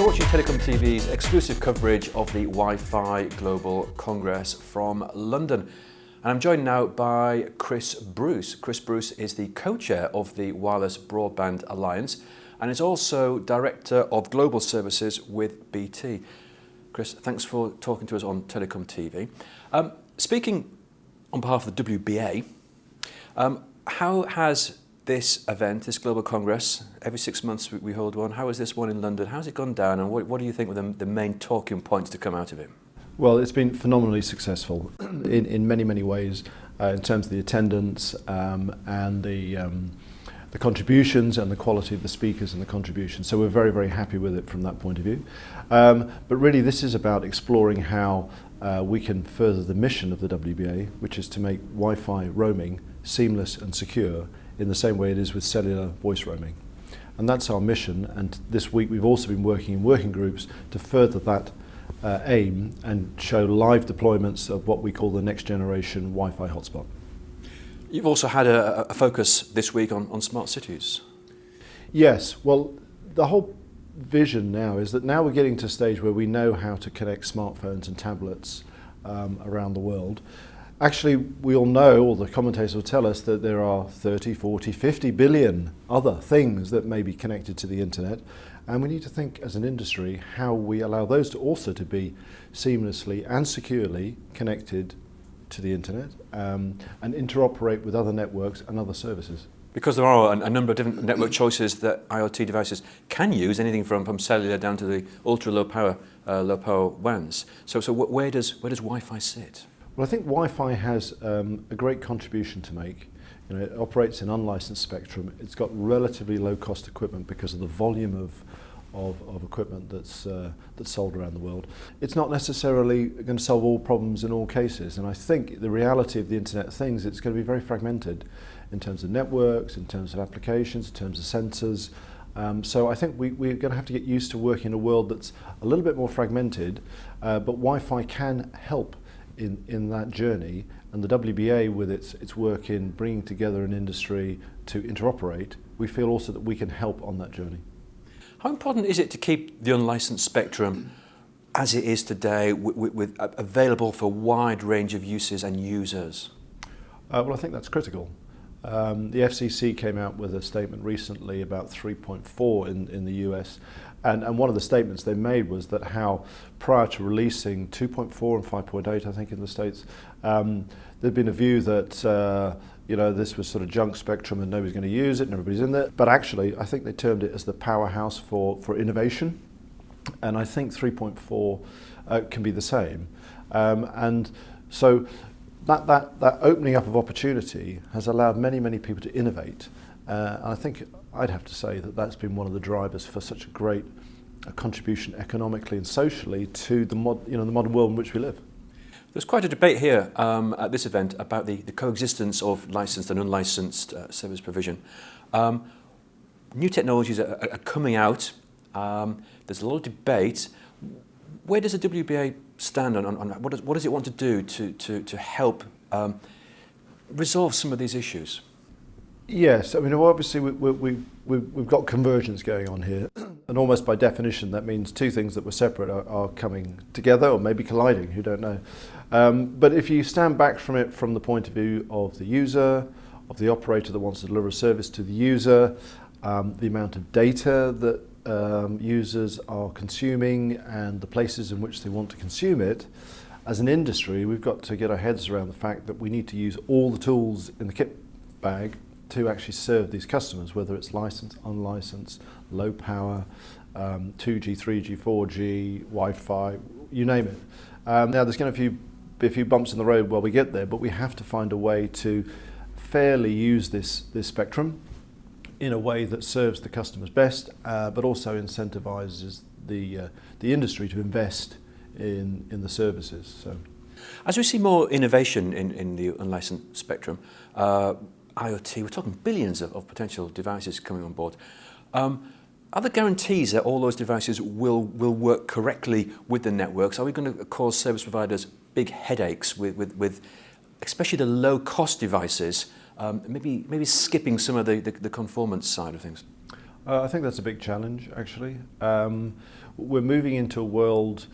You're watching TelecomTV's exclusive coverage of the Wi-Fi Global Congress from London. And I'm joined now by Chris Bruce. Chris Bruce is the co-chair of the Wireless Broadband Alliance and is also Director of Global Services with BT. Chris, thanks for talking to us on TelecomTV. Speaking on behalf of the WBA, how has this event, this Global Congress, every 6 months we hold one, how has this one in London, how's it gone down, and what do you think were the main talking points to come out of it? Well, it's been phenomenally successful in many, many ways in terms of the attendance and the contributions and the quality of the speakers and the contributions. So we're very, very happy with it from that point of view. But really this is about exploring how we can further the mission of the WBA, which is to make Wi-Fi roaming seamless and secure in the same way it is with cellular voice roaming. And that's our mission, and this week we've also been working in working groups to further that aim and show live deployments of what we call the next generation Wi-Fi hotspot. You've also had a focus this week on smart cities. Yes, well the whole vision now is that now we're getting to a stage where we know how to connect smartphones and tablets around the world. Actually, we all know, or the commentators will tell us, that there are 30, 40, 50 billion other things that may be connected to the internet, and we need to think as an industry how we allow those to also to be seamlessly and securely connected to the internet and interoperate with other networks and other services. Because there are a number of different network choices that IoT devices can use, anything from cellular down to the ultra low power WANs. So where does Wi-Fi sit? Well, I think Wi-Fi has a great contribution to make. You know, it operates in unlicensed spectrum. It's got relatively low cost equipment because of the volume of equipment that's sold around the world. It's not necessarily going to solve all problems in all cases, and I think the reality of the Internet of Things, it's going to be very fragmented in terms of networks, in terms of applications, in terms of sensors. So I think we're going to have to get used to working in a world that's a little bit more fragmented, but Wi-Fi can help in that journey, and the WBA with its work in bringing together an industry to interoperate, we feel also that we can help on that journey. How important is it to keep the unlicensed spectrum as it is today with available for a wide range of uses and users? Well, I think that's critical. The FCC came out with a statement recently about 3.4 in the US, and one of the statements they made was that how prior to releasing 2.4 and 5.8, I think in the States, there'd been a view that you know, this was sort of junk spectrum and nobody's going to use it and everybody's in there. But actually, I think they termed it as the powerhouse for innovation, and I think 3.4 can be the same. And so that opening up of opportunity has allowed many people to innovate. And I think I'd have to say that that's been one of the drivers for such a great contribution economically and socially to the modern world in which we live. There's quite a debate here at this event about the coexistence of licensed and unlicensed service provision. New technologies are coming out. There's a lot of debate. Where does the WBA stand on what does it want to do to help resolve some of these issues? Yes, I mean obviously we've got convergence going on here, and almost by definition that means two things that were separate are coming together or maybe colliding, who don't know. But if you stand back from it from the point of view of the user, of the operator that wants to deliver a service to the user, the amount of data that users are consuming and the places in which they want to consume it, as an industry we've got to get our heads around the fact that we need to use all the tools in the kit bag to actually serve these customers, whether it's licensed, unlicensed, low power, 2G, 3G, 4G, Wi-Fi, you name it. Now there's going to be a few bumps in the road while we get there, but we have to find a way to fairly use this spectrum in a way that serves the customers best, but also incentivizes the industry to invest in the services. So, as we see more innovation in the unlicensed spectrum, IoT, we're talking billions of potential devices coming on board. Are there guarantees that all those devices will work correctly with the networks? Are we going to cause service providers big headaches with especially the low-cost devices, maybe skipping some of the conformance side of things? I think that's a big challenge, actually. We're moving into a world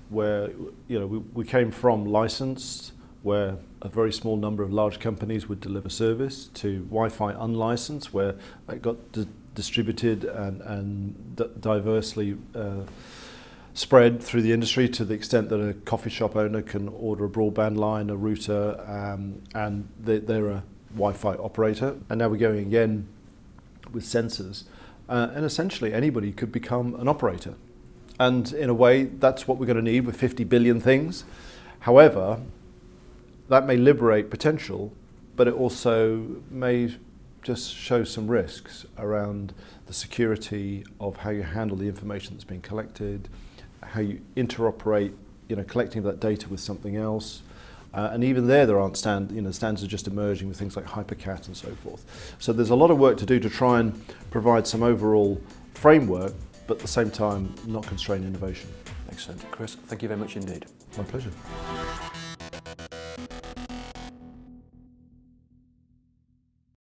where, we came from licensed, where a very small number of large companies would deliver service, to Wi-Fi unlicensed, where it got distributed and diversely spread through the industry to the extent that a coffee shop owner can order a broadband line, a router, and they're a Wi-Fi operator. And now we're going again with sensors. And essentially anybody could become an operator. And in a way, that's what we're going to need with 50 billion things. However, that may liberate potential, but it also may just show some risks around the security of how you handle the information that's being collected, how you interoperate, collecting that data with something else. And even there aren't standards are just emerging with things like HyperCat and so forth. So there's a lot of work to do to try and provide some overall framework, but at the same time not constrain innovation. Excellent. Chris, thank you very much indeed. My pleasure.